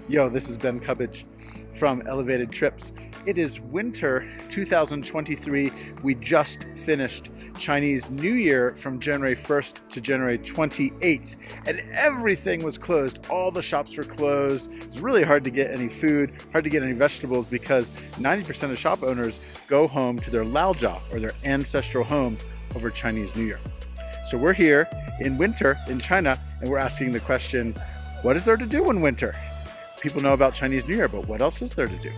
Yo, this is Ben Cubbage from Elevated Trips. It is winter 2023. We just finished Chinese New Year from January 1st to January 28th, and everything was closed. All the shops were closed. It was really hard to get any food, hard to get any vegetables, because 90% of shop owners go home to their Laojia, or their ancestral home, over Chinese New Year. So we're here in winter in China, and we're asking the question, what is there to do in winter? People know about Chinese New Year, but what else is there to do?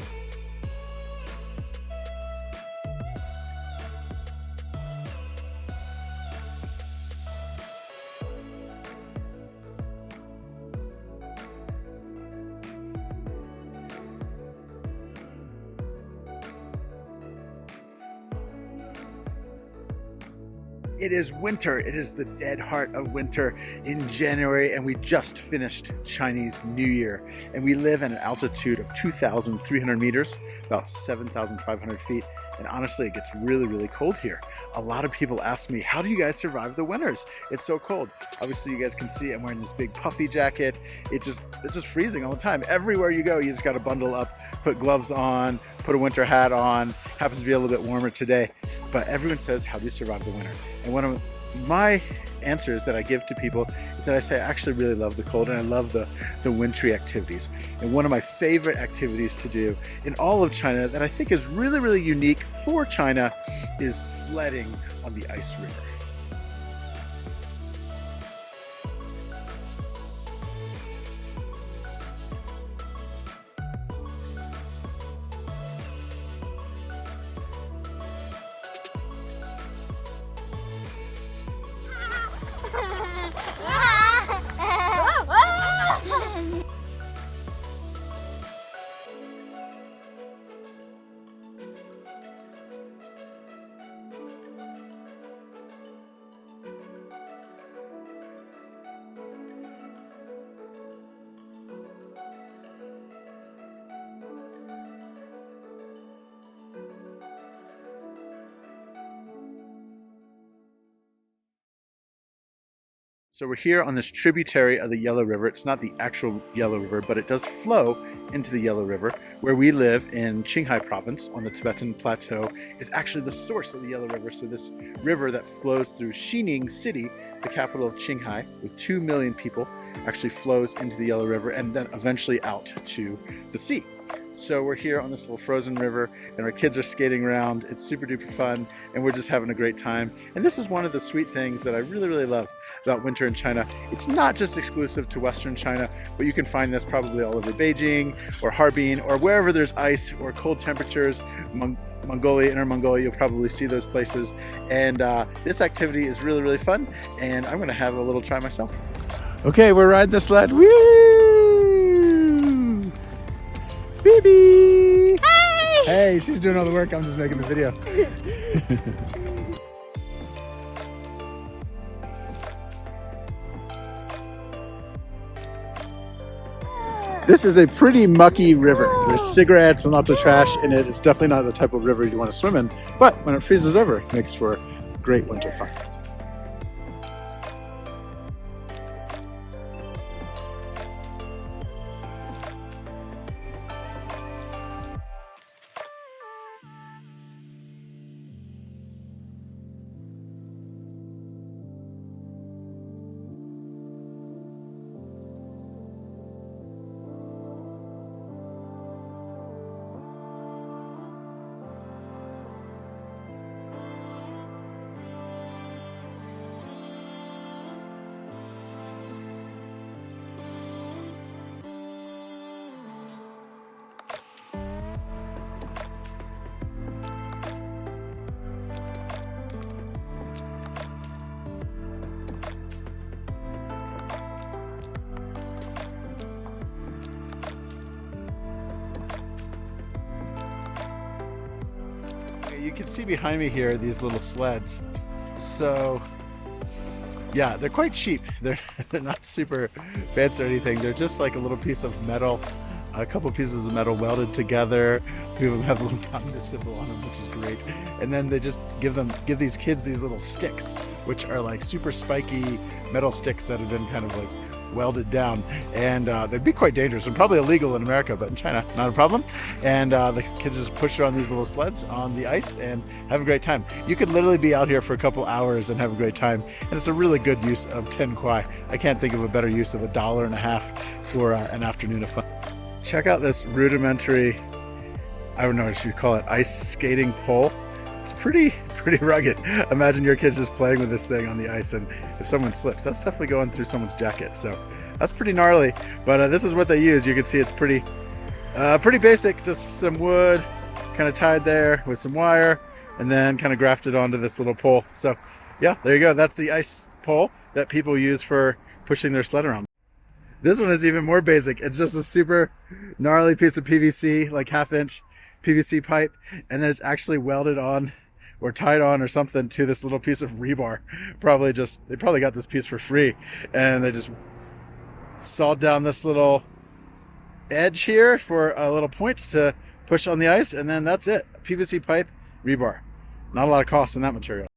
It is winter. It is the dead heart of winter in January, and we just finished Chinese New Year. And we live at an altitude of 2,300 meters, about 7,500 feet. And honestly, it gets really, really cold here. A lot of people ask me, how do you guys survive the winters? It's so cold. Obviously, you guys can see I'm wearing this big puffy jacket. It's just freezing all the time. Everywhere you go, you just got to bundle up, put gloves on, put a winter hat on. Happens to be a little bit warmer today. But everyone says, how do you survive the winter? And one of my answers that I give to people is that I say I actually really love the cold, and I love the wintry activities. And one of my favorite activities to do in all of China that I think is really, really unique for China is sledding on the ice river. So we're here on this tributary of the Yellow River. It's not the actual Yellow River, but it does flow into the Yellow River. Where we live in Qinghai province on the Tibetan Plateau is actually the source of the Yellow River. So this river that flows through Xining City, the capital of Qinghai, with 2 million people, actually flows into the Yellow River and then eventually out to the sea. So we're here on this little frozen river, and our kids are skating around. It's super duper fun, and we're just having a great time. And this is one of the sweet things that I really, really love about winter in China. It's not just exclusive to Western China, but you can find this probably all over Beijing or Harbin or wherever there's ice or cold temperatures. Mongolia, Inner Mongolia, you'll probably see those places. And this activity is really, really fun, and I'm gonna have a little try myself. Okay, we're riding the sled. Woo! Phoebe! Hey! Hey, she's doing all the work. I'm just making the video. This is a pretty mucky river. There's cigarettes and lots of trash in it. It's definitely not the type of river you want to swim in, but when it freezes over, it makes for great winter fun. You can see behind me here these little sleds. So yeah, they're quite cheap. They're not super fancy or anything. They're just like a little piece of metal, a couple pieces of metal welded together. A few of them have a little communist symbol on them, which is great. And then they just give these kids these little sticks, which are like super spiky metal sticks that have been kind of like welded down, and they'd be quite dangerous and probably illegal in America, but in China, not a problem. And the kids just push around these little sleds on the ice and have a great time. You could literally be out here for a couple hours and have a great time, and it's a really good use of 10 kwai. I can't think of a better use of $1.50 for an afternoon of fun. Check out this rudimentary, I don't know what you call it, ice skating pole. It's pretty rugged. Imagine your kids just playing with this thing on the ice, and if someone slips, that's definitely going through someone's jacket. So that's pretty gnarly, but this is what they use. You can see it's pretty basic, just some wood kind of tied there with some wire and then kind of grafted onto this little pole. So yeah, there you go. That's the ice pole that people use for pushing their sled around. This one is even more basic. It's just a super gnarly piece of PVC, like 1/2 inch PVC pipe, and then it's actually welded on or tied on or something to this little piece of rebar. They probably got this piece for free, and they just sawed down this little edge here for a little point to push on the ice, and then that's it. PVC pipe, rebar. Not a lot of cost in that material.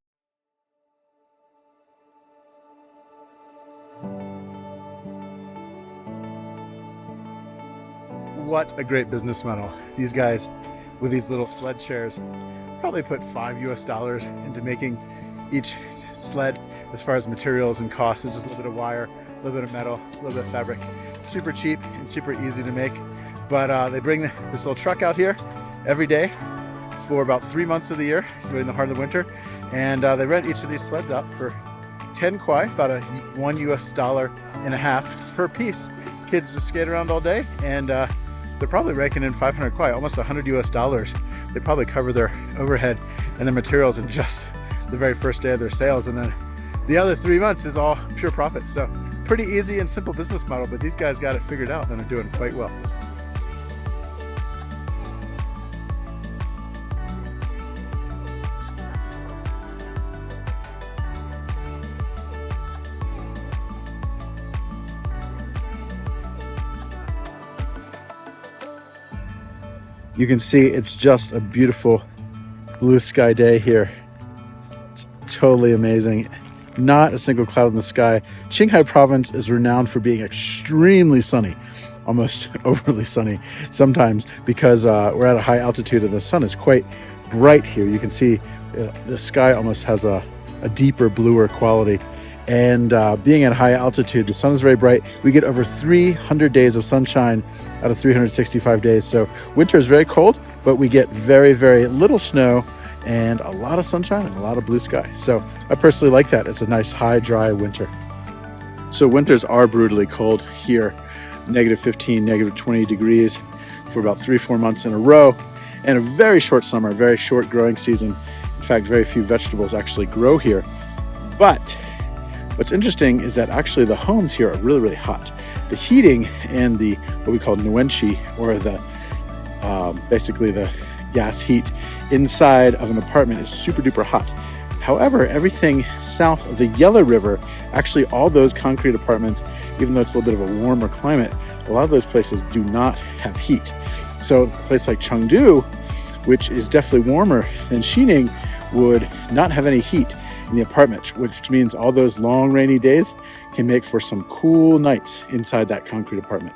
What a great business model. These guys with these little sled chairs probably put $5 into making each sled. As far as materials and costs, it's just a little bit of wire, a little bit of metal, a little bit of fabric. Super cheap and super easy to make. But they bring this little truck out here every day for about 3 months of the year during the heart of the winter, and they rent each of these sleds out for 10 kwai, about $1.50 per piece. Kids just skate around all day, and they're probably raking in 500 kwai, almost $100. They probably cover their overhead and their materials in just the very first day of their sales, and then the other 3 months is all pure profit. So pretty easy and simple business model, but these guys got it figured out and are doing quite well. You can see it's just a beautiful blue sky day here. It's totally amazing. Not a single cloud in the sky. Qinghai province is renowned for being extremely sunny, almost overly sunny sometimes, because we're at a high altitude and the sun is quite bright here. You can see the sky almost has a deeper, bluer quality. And being at high altitude, the sun is very bright. We get over 300 days of sunshine out of 365 days. So winter is very cold, but we get very, very little snow and a lot of sunshine and a lot of blue sky. So I personally like that. It's a nice high, dry winter. So winters are brutally cold here, -15, -20 degrees for about 3-4 months in a row, and a very short summer, very short growing season. In fact, very few vegetables actually grow here. But what's interesting is that actually the homes here are really, really hot. The heating and the what we call nuenchi, or the basically the gas heat inside of an apartment, is super duper hot. However, everything south of the Yellow River, actually all those concrete apartments, even though it's a little bit of a warmer climate, a lot of those places do not have heat. So a place like Chengdu, which is definitely warmer than Xining, would not have any heat in the apartment, which means all those long rainy days can make for some cool nights inside that concrete apartment.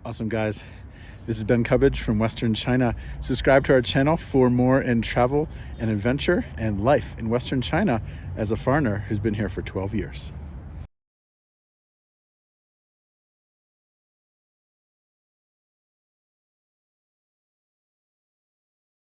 Awesome, guys. This is Ben Cubbage from Western China. Subscribe to our channel for more in travel and adventure and life in Western China as a foreigner who's been here for 12 years.